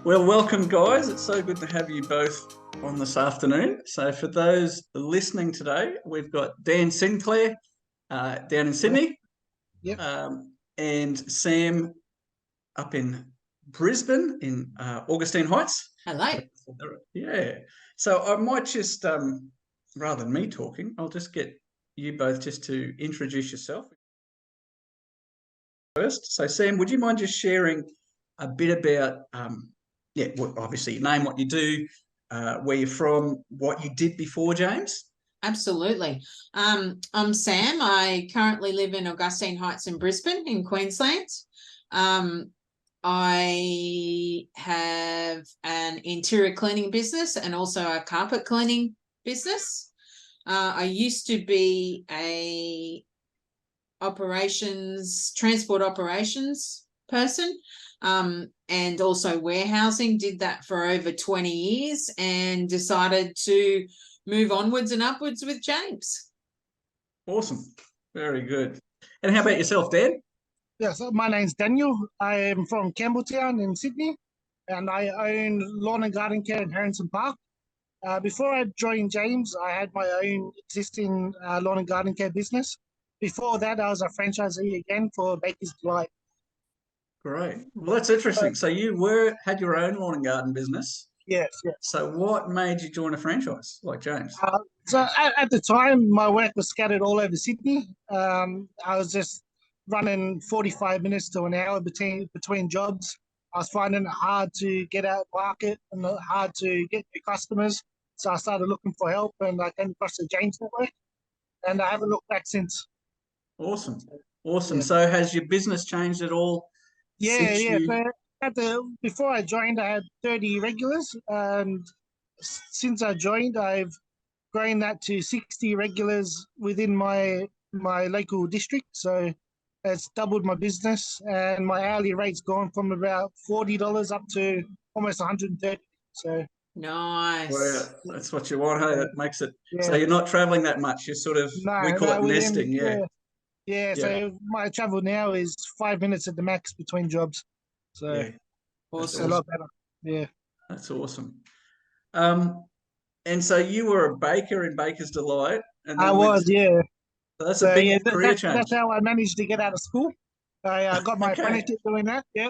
Well, welcome, guys. It's so good to have you both on this afternoon. So, for those listening today, we've got Dan Sinclair down in Sydney, Yep. and Sam up in Brisbane in Augustine Heights. Hello. Yeah. So, I might just, rather than me talking, I'll just get you both just to introduce yourself first. So, Sam, would you mind just sharing a bit about well, obviously your name, what you do, where you're from, what you did before James? Absolutely. I'm Sam. I currently live in Augustine Heights in Brisbane in Queensland. I have an interior cleaning business and also a carpet cleaning business. I used to be a transport operations person. And also warehousing, did that for over 20 years and decided to move onwards and upwards with James. Awesome. Very good. And how about yourself, Dan? Yeah, so my name's Daniel. I am from Campbelltown in Sydney, and I own lawn and garden care in Harrington Park. Before I joined James, I had my own existing lawn and garden care business. Before that, I was a franchisee again for Baker's Delight. Great. Well, that's interesting. So you had your own lawn and garden business. Yes, yes. So what made you join a franchise like James? So at the time, my work was scattered all over Sydney. I was just running 45 minutes to an hour between jobs. I was finding it hard to get out market and hard to get new customers. So I started looking for help, and I came across the James Network, and I haven't looked back since. Awesome. Awesome. Yeah. So has your business changed at all? Yeah. You... So before I joined, I had 30 regulars, and since I joined, I've grown that to 60 regulars within my local district. So it's doubled my business, and my hourly rate's gone from about $40 up to almost 130. So nice. Well, that's what you want. Hey, that makes it. Yeah. So you're not traveling that much. You're sort of, we call it nesting. Yeah. So my travel now is 5 minutes at the max between jobs. So yeah. It's a lot better. Yeah. That's awesome. And so you were a baker in Baker's Delight. And I was, yeah. So that's a big career change. That's how I managed to get out of school. I got my apprenticeship doing that, yeah.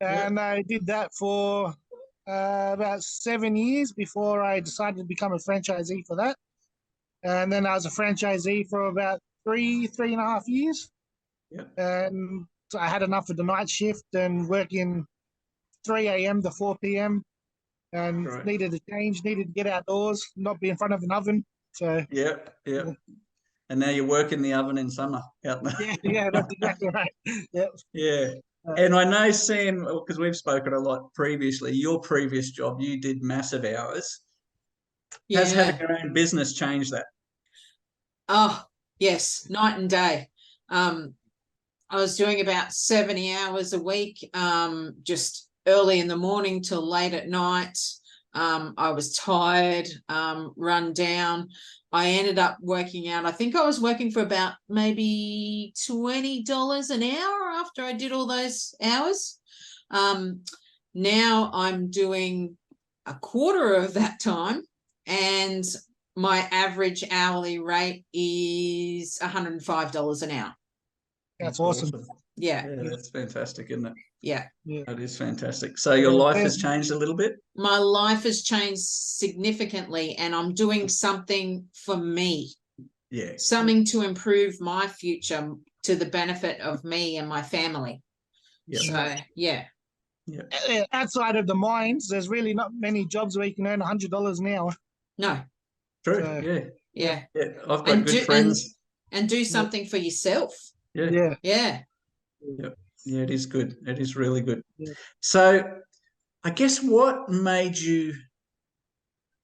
And I did that for about 7 years before I decided to become a franchisee for that. And then I was a franchisee for about three and a half years. Yeah. And so I had enough of the night shift and working 3 a.m. to 4 p.m. and needed a change, needed to get outdoors, not be in front of an oven. So yeah. And now you work in the oven in summer out there. Yeah, that's exactly right. Yep. Yeah. And I know, Sam, because we've spoken a lot previously, your previous job, you did massive hours. Yeah. Has having your own business changed that? Oh, yes, night and day. I was doing about 70 hours a week, just early in the morning till late at night. I was tired, run down. I ended up working out, I think I was working for about maybe $20 an hour after I did all those hours. Now I'm doing a quarter of that time, and my average hourly rate is $105 an hour. That's awesome. Yeah. That's fantastic, isn't it? Yeah. That is fantastic. So your life has changed a little bit? My life has changed significantly, and I'm doing something for me. Yeah. Something to improve my future to the benefit of me and my family. Yeah. So, yeah. Outside of the mines, there's really not many jobs where you can earn $100 an hour. No. True. So, yeah. I've got good friends. And do something for yourself. Yeah. Yeah. Yeah, it is good. It is really good. Yeah. So I guess what made you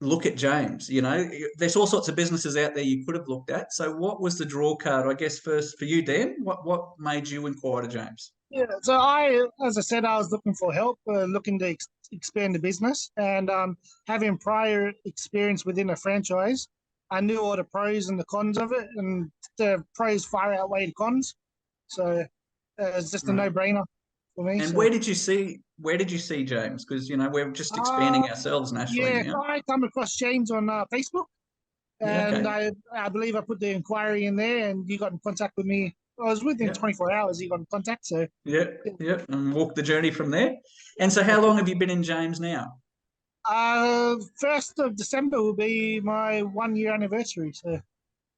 look at James? You know, there's all sorts of businesses out there you could have looked at. So what was the draw card, I guess, first for you, Dan? What made you inquire to James? Yeah, so as I said, I was looking for help, looking to expand the business, and having prior experience within a franchise, I knew all the pros and the cons of it, and the pros far outweigh the cons. So it's just a no-brainer. for me. And So, where did you see James? Because we're just expanding uh, ourselves nationally yeah, now. I come across James on Facebook, Yeah, and okay. I believe I put the inquiry in there, and you got in contact with me. I was within Yeah, 24 hours. You got in contact, so yeah, yeah. And walk the journey from there. And so how long have you been in James now? 1st of December will be my 1 year anniversary. So,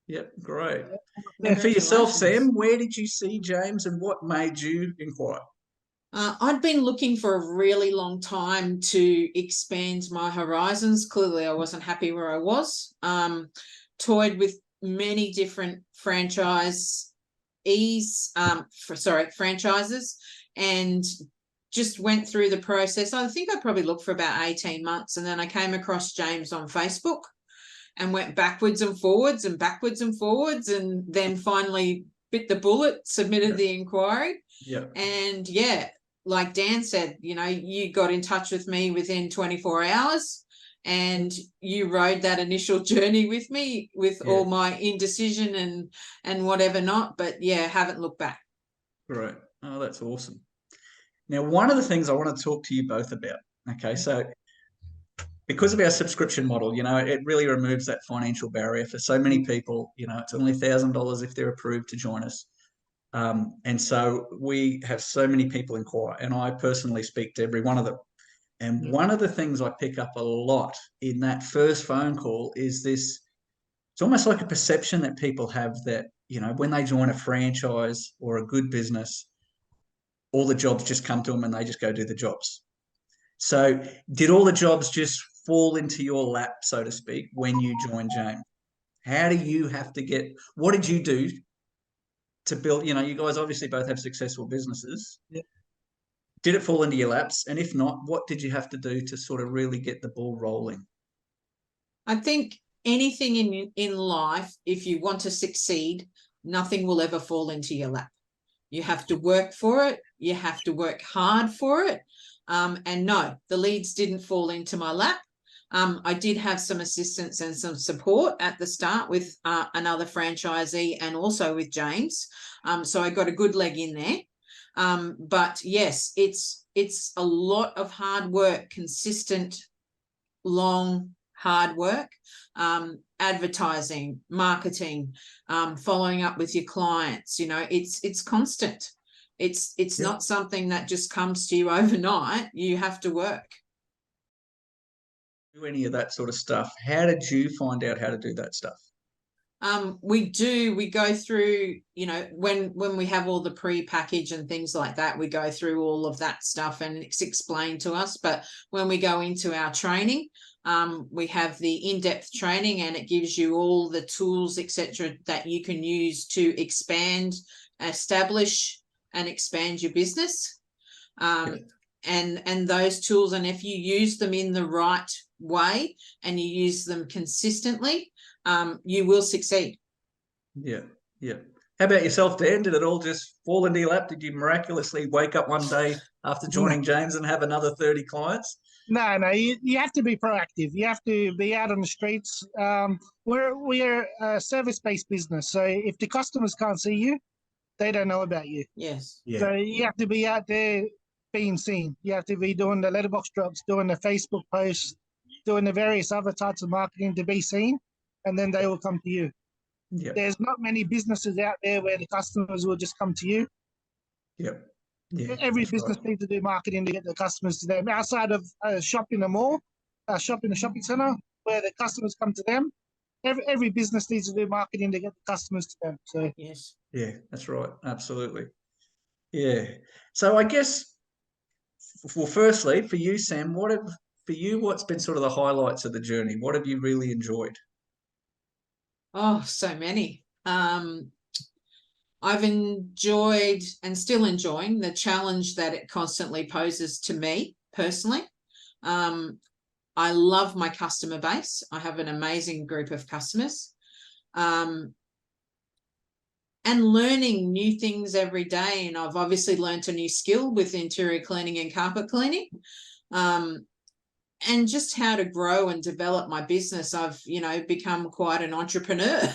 Yep, great. yeah, And for yourself, Congratulations. Sam, where did you see James and what made you inquire? I'd been looking for a really long time to expand my horizons. Clearly, I wasn't happy where I was. Toyed with many different franchises, and just went through the process. I think I probably looked for about 18 months, and then I came across James on Facebook and went backwards and forwards and backwards and forwards, and then finally bit the bullet, submitted the inquiry. Yeah, And yeah, like Dan said, you got in touch with me within 24 hours and you rode that initial journey with me with yeah, all my indecision and whatever not. But yeah, haven't looked back. great. Oh, that's awesome. Now, one of the things I want to talk to you both about, okay, so because of our subscription model, it really removes that financial barrier for so many people. It's only $1,000 if they're approved to join us. And so we have so many people inquire, and I personally speak to every one of them. And one of the things I pick up a lot in that first phone call is this. It's almost like a perception that people have that, when they join a franchise or a good business, all the jobs just come to them and they just go do the jobs. So, did all the jobs just fall into your lap, so to speak, when you joined James? How do you have to what did you do to build? You guys obviously both have successful businesses. yeah. Did it fall into your laps? And if not, what did you have to do to sort of really get the ball rolling? I think anything in life, if you want to succeed, nothing will ever fall into your lap. You have to work for it. You have to work hard for it. And no, the leads didn't fall into my lap. I did have some assistance and some support at the start with another franchisee and also with James. So I got a good leg in there. But yes, it's a lot of hard work, consistent, long, hard work, advertising, marketing, following up with your clients. It's constant. It's Yep. not something that just comes to you overnight. You have to work. Do any of that sort of stuff. How did you find out how to do that stuff? We go through, when we have all the pre-package and things like that, we go through all of that stuff and it's explained to us. But when we go into our training, we have the in-depth training and it gives you all the tools, etc., that you can use to establish and expand your business. And those tools, and if you use them in the right way and you use them consistently, you will succeed. Yeah, yeah. How about yourself, Dan? Did it all just fall into your lap? Did you miraculously wake up one day after joining James and have another 30 clients? No. You have to be proactive. You have to be out on the streets. We're a service-based business, so if the customers can't see you, they don't know about you. Yes. Yeah. So you have to be out there being seen. You have to be doing the letterbox drops, doing the Facebook posts, doing the various other types of marketing to be seen, and then they will come to you. Yeah. There's not many businesses out there where the customers will just come to you. Yep. Yeah. Every That's business right. needs to do marketing to get the customers to them. Outside of shop in the mall, shop in the shopping center, where the customers come to them, every business needs to do marketing to get the customers to them. So Yes. Yeah, that's right. Absolutely. Yeah. So I guess, well, firstly, for you, Sam, what's been sort of the highlights of the journey? What have you really enjoyed? Oh, so many. I've enjoyed and still enjoying the challenge that it constantly poses to me personally. I love my customer base. I have an amazing group of customers. And learning new things every day. And I've obviously learned a new skill with interior cleaning and carpet cleaning. And just how to grow and develop my business. I've, become quite an entrepreneur.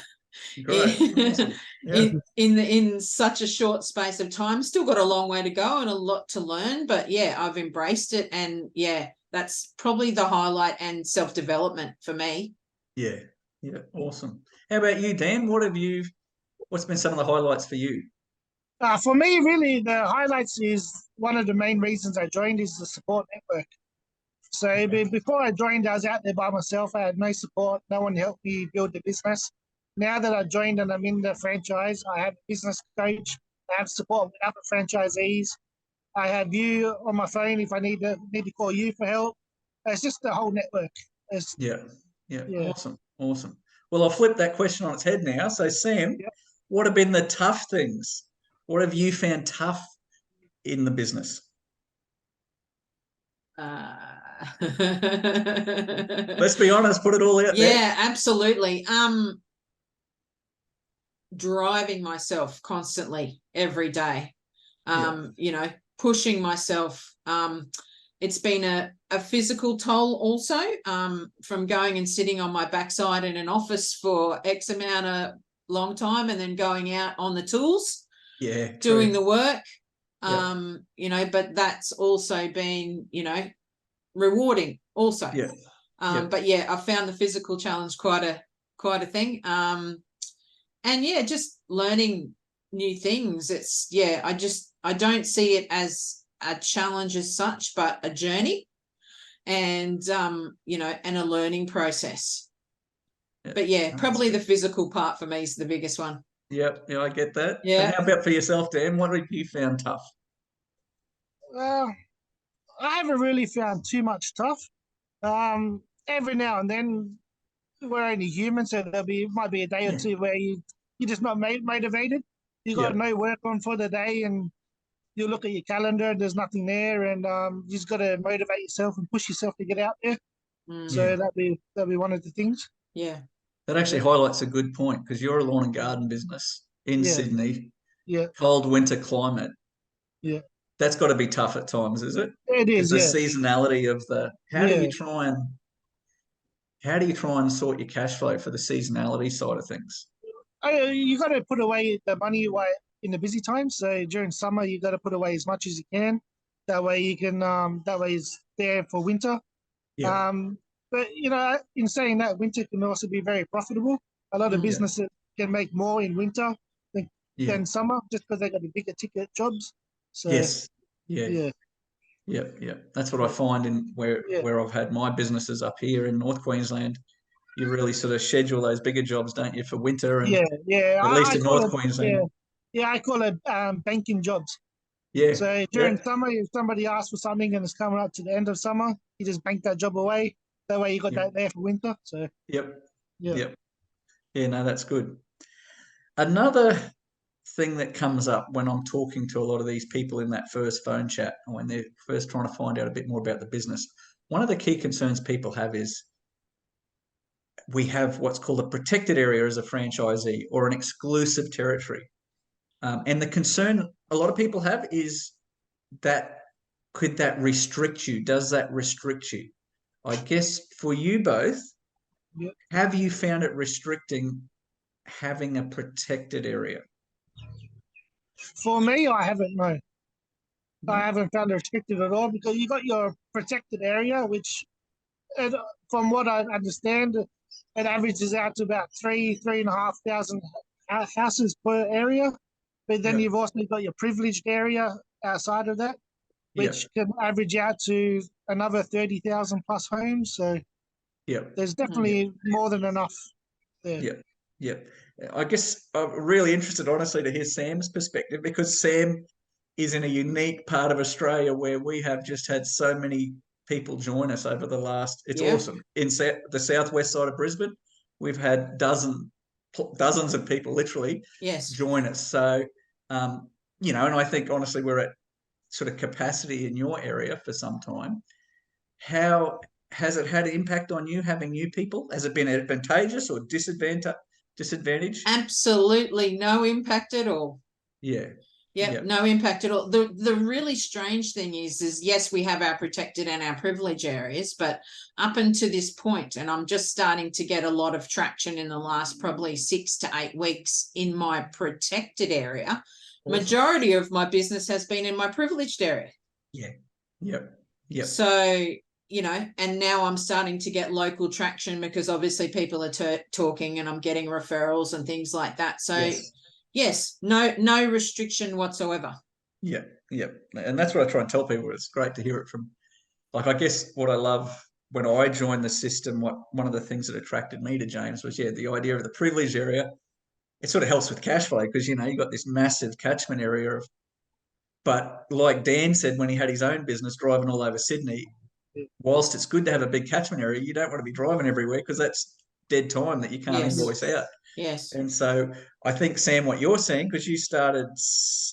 Great. Awesome. Yeah. in such a short space of time. Still got a long way to go and a lot to learn, but yeah, I've embraced it, and yeah, that's probably the highlight and self-development for me. Yeah. Yeah. Awesome. How about you, Dan? What's been some of the highlights for you? For me, really, the highlights is one of the main reasons I joined is the support network. So before I joined, I was out there by myself. I had no support. No one helped me build the business. Now that I joined and I'm in the franchise, I have a business coach. I have support with other franchisees. I have you on my phone if I need to call you for help. It's just the whole network. Yeah. Yeah. Yeah. Awesome. Awesome. Well, I'll flip that question on its head now. So, Sam, Yep. what have been the tough things? What have you found tough in the business? Let's be honest, put it all out there. Yeah, absolutely. Driving myself constantly every day. Pushing myself. It's been a physical toll also, from going and sitting on my backside in an office for X amount of long time and then going out on the tools, doing the work. But that's also been, rewarding also. But yeah, I found the physical challenge quite a thing. And yeah, just learning new things. I don't see it as a challenge as such, but a journey, and and a learning process. But yeah, probably the physical part for me is the biggest one. Yep, yeah, I get that. Yeah. And how about for yourself, Dan? What have you found tough? I haven't really found too much tough. Every now and then we're only human, so might be a day or two where you're just not motivated. You got no work on for the day, and you look at your calendar and there's nothing there, and you just got to motivate yourself and push yourself to get out there. So that'd be one of the things. Yeah. That actually highlights a good point, because you're a lawn and garden business in Sydney. Yeah. Cold winter climate. Yeah. That's got to be tough at times, is it? It is. The seasonality of how do you try and sort your cash flow for the seasonality side of things? You got to put away the money away in the busy times. So during summer, you got to put away as much as you can. That way you can. That way it's there for winter. Yeah. But in saying that, winter can also be very profitable. A lot of businesses can make more in winter than summer, just because they got the bigger ticket jobs. So yes. Yeah. That's what I find in where I've had my businesses up here in North Queensland. You really sort of schedule those bigger jobs, don't you, for winter? And at least in North Queensland. I call it banking jobs. Yeah. So during summer, if somebody asks for something and it's coming up to the end of summer, you just bank that job away. That way you got that there for winter. So Yeah, no, that's good. Another thing that comes up when I'm talking to a lot of these people in that first phone chat, or when they're first trying to find out a bit more about the business, one of the key concerns people have is we have what's called a protected area as a franchisee, or an exclusive territory. And the concern a lot of people have is that could that restrict you? Does that restrict you? I guess for you both, have you found it restricting having a protected area? For me, I haven't, no. I haven't found it restricted at all, because you got your protected area, which, from what I understand, it averages out to about 3,500 houses per area. But then you've also got your privileged area outside of that, which can average out to another 30,000 plus homes. So there's definitely more than enough there. Yeah. I guess I'm really interested, honestly, to hear Sam's perspective, because Sam is in a unique part of Australia where we have just had so many people join us over the last. It's awesome. In the southwest side of Brisbane, we've had dozens of people literally join us. So, and I think honestly we're at sort of capacity in your area for some time. How has it had an impact on you having new people? Has it been advantageous or disadvantage? Absolutely no impact at all. Yeah. Yeah, Yep. no impact at all. The really strange thing is yes, we have our protected and our privilege areas, but up until this point, and I'm just starting to get a lot of traction in the last probably 6 to 8 weeks in my protected area. Awesome. Majority of my business has been in my privileged area. Yeah. Yep. Yep. So, you know, and now I'm starting to get local traction because obviously people are talking and I'm getting referrals and things like that. So yes, no restriction whatsoever. Yeah, yeah. And that's what I try and tell people. It's great to hear it from, like, I guess what I love when I joined the system, one of the things that attracted me to James was, the idea of the privilege area. It sort of helps with cash flow because, you got this massive catchment area of, but like Dan said when he had his own business driving all over Sydney, whilst it's good to have a big catchment area, you don't want to be driving everywhere because that's dead time that you can't invoice out. Yes. And so I think, Sam, what you're saying, because you started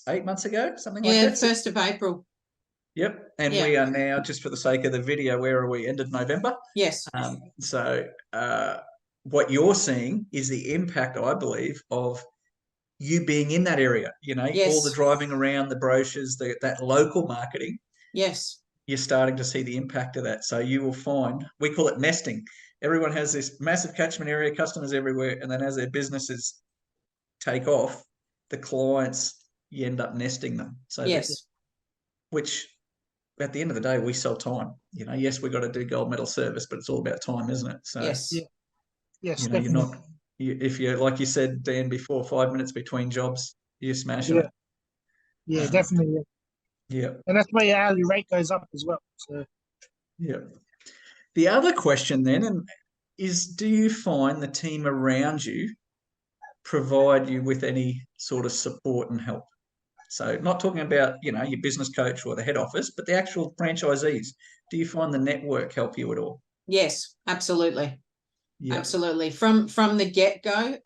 8 months ago, something like that. 1st of April. Yep. And we are now, just for the sake of the video, where are we? End of November? Yes. So what you're seeing is the impact, I believe, of you being in that area, all the driving around, the brochures, that local marketing. Yes. You're starting to see the impact of that. So you will find, we call it nesting. Everyone has this massive catchment area, customers everywhere, and then as their businesses take off, the clients, you end up nesting them. So which at the end of the day, we sell time. Yes, we've got to do gold medal service, but it's all about time, isn't it? So yes, you're not, if you're, like you said, Dan, before, 5 minutes between jobs, you're smashing it. Yeah, definitely. Yeah. And that's where your hourly rate goes up as well. So yeah. The other question then is, do you find the team around you provide you with any sort of support and help? So not talking about, your business coach or the head office, but the actual franchisees. Do you find the network help you at all? Yes, absolutely. Yeah. Absolutely. From the get-go,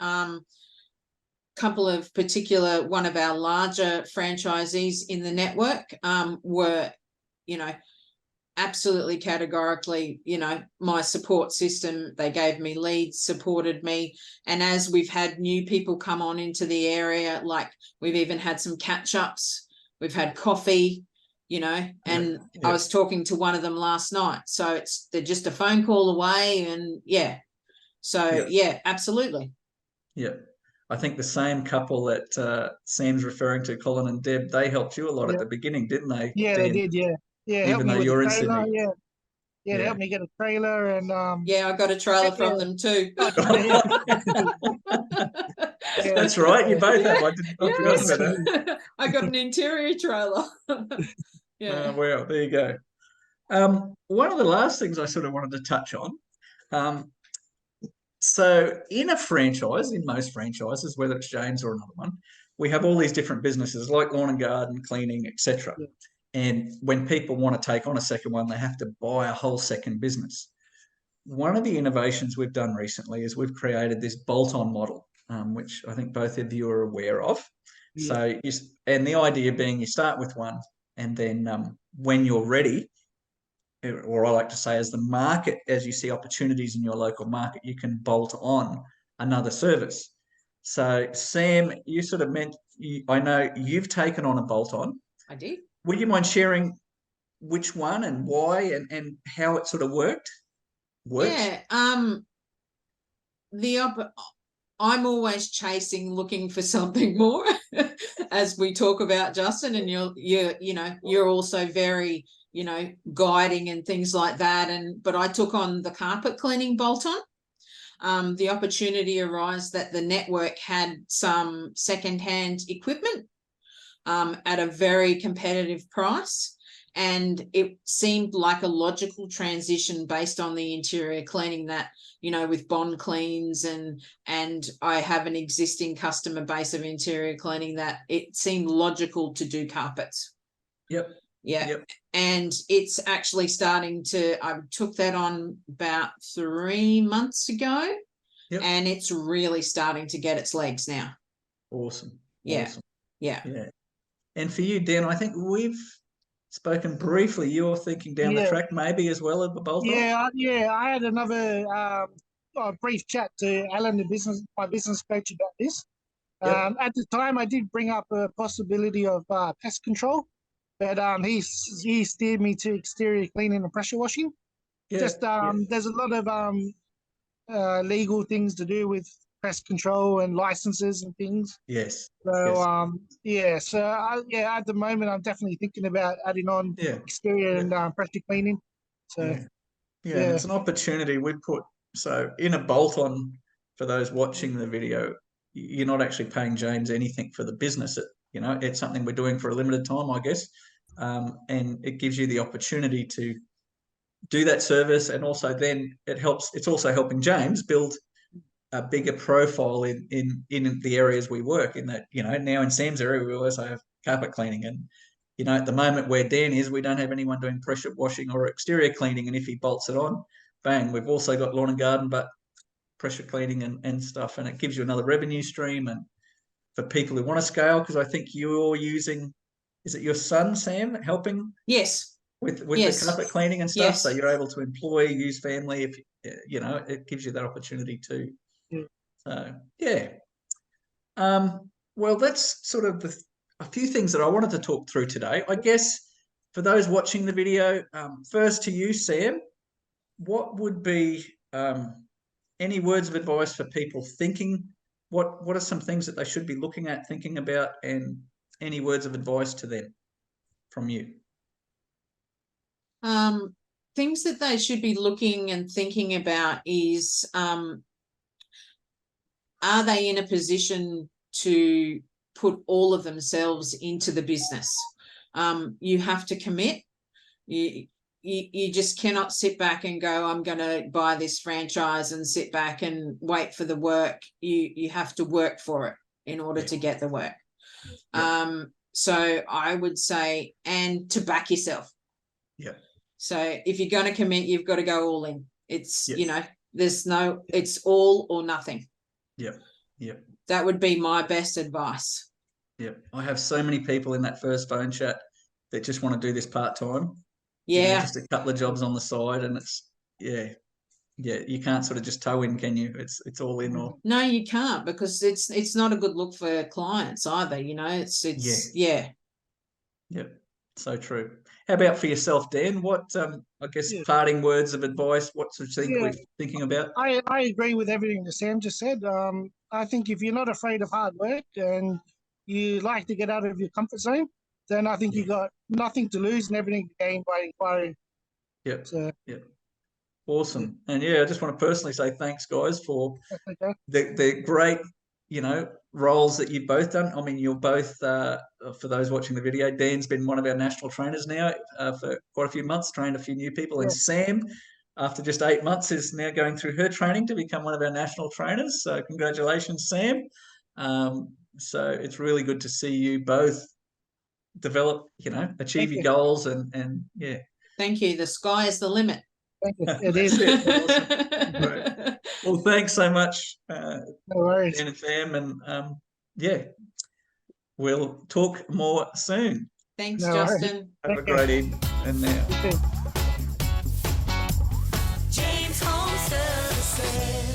couple of particular, one of our larger franchisees in the network were, absolutely categorically, my support system. They gave me leads, supported me. And as we've had new people come on into the area, like we've even had some catch-ups, we've had coffee, and I was talking to one of them last night. So they're just a phone call away, and so absolutely. Yeah. I think the same couple that Sam's referring to, Colin and Deb, they helped you a lot at the beginning, didn't they? Yeah, Dan? they did. Yeah, Even helped me though with you're the in trailer. Sydney. Yeah, they helped me get a trailer, and I got a trailer from them too. That's right. You both have. I forgot about that. I got an interior trailer. Well, there you go. One of the last things I sort of wanted to touch on. So in a franchise, in most franchises, whether it's James or another one, we have all these different businesses like lawn and garden, cleaning, etc. And when people want to take on a second one, they have to buy a whole second business. One of the innovations we've done recently is we've created this bolt-on model, which I think both of you are aware of. So, and the idea being you start with one, and then when you're ready, or I like to say, as the market, as you see opportunities in your local market, you can bolt on another service. So, Sam, you sort of I know you've taken on a bolt-on. I did. Would you mind sharing which one and why and how it sort of works? Yeah. I'm always looking for something more, as we talk about, Justin, and you're also very, guiding and things like that. But I took on the carpet cleaning bolt-on. The opportunity arose that the network had some secondhand equipment at a very competitive price. And it seemed like a logical transition based on the interior cleaning that, with Bond Cleans and I have an existing customer base of interior cleaning, that it seemed logical to do carpets. Yep. And it's actually I took that on about 3 months ago, and it's really starting to get its legs now. Awesome. Yeah. Awesome. Yeah. And for you, Dan, I think we've spoken briefly. You're thinking down the track maybe as well of the bolt-on? I had another brief chat to Alan, my business coach, about this. Yep. At the time, I did bring up a possibility of pest control, but he steered me to exterior cleaning and pressure washing. Yeah. Just there's a lot of legal things to do with pest control and licenses and things. Yes. So at the moment I'm definitely thinking about adding on Yeah. exterior and pressure cleaning. So Yeah. Yeah, and it's an opportunity we put. So in a bolt-on, for those watching the video, you're not actually paying James anything for the business. It's something we're doing for a limited time, I guess, and it gives you the opportunity to do that service, and also then it's also helping James build a bigger profile in the areas we work in. That now in Sam's area we also have carpet cleaning, and at the moment where Dan is, we don't have anyone doing pressure washing or exterior cleaning, and if he bolts it on, bang, we've also got lawn and garden but pressure cleaning and stuff, and it gives you another revenue stream. And for people who want to scale, because I think you're using, is it your son Sam helping Yes. with Yes. the carpet cleaning and stuff? Yes. So you're able to employ, use family, if it gives you that opportunity too. Yeah. So yeah. Well, that's sort of a few things that I wanted to talk through today. I guess for those watching the video, first to you, Sam, what would be any words of advice for people thinking? What are some things that they should be looking at, thinking about, and any words of advice to them from you? Things that they should be looking and thinking about is, are they in a position to put all of themselves into the business? You have to commit. You just cannot sit back and go, I'm going to buy this franchise and sit back and wait for the work. You have to work for it in order to get the work. So I would say, and to back yourself. Yeah. So if you're going to commit, you've got to go all in. It's, it's all or nothing. Yep. Yep. That would be my best advice. Yep. I have so many people in that first phone chat that just want to do this part-time. Yeah. Just a couple of jobs on the side, and it's you can't sort of just toe in, can you? It's all in. Or no, you can't, because it's not a good look for clients either. Yep. So true. How about for yourself, Dan? What I guess parting words of advice? What sort of thing we're thinking about? I agree with everything that Sam just said. I think if you're not afraid of hard work and you like to get out of your comfort zone, then I think you got nothing to lose and everything to gain by inquiring. Yep. So, Awesome. And I just want to personally say thanks, guys, for the great, roles that you've both done. I mean, you're both, for those watching the video, Dan's been one of our national trainers now for quite a few months, trained a few new people. And Sam, after just 8 months, is now going through her training to become one of our national trainers. So congratulations, Sam. So it's really good to see you both develop, achieve your goals and. Thank you. The sky is the limit. Thank you. It is. Awesome. Right. Well, thanks so much, no worries. Dan and Sam, and we'll talk more soon. Thanks, Justin. Have a great evening. And now. James Home Services.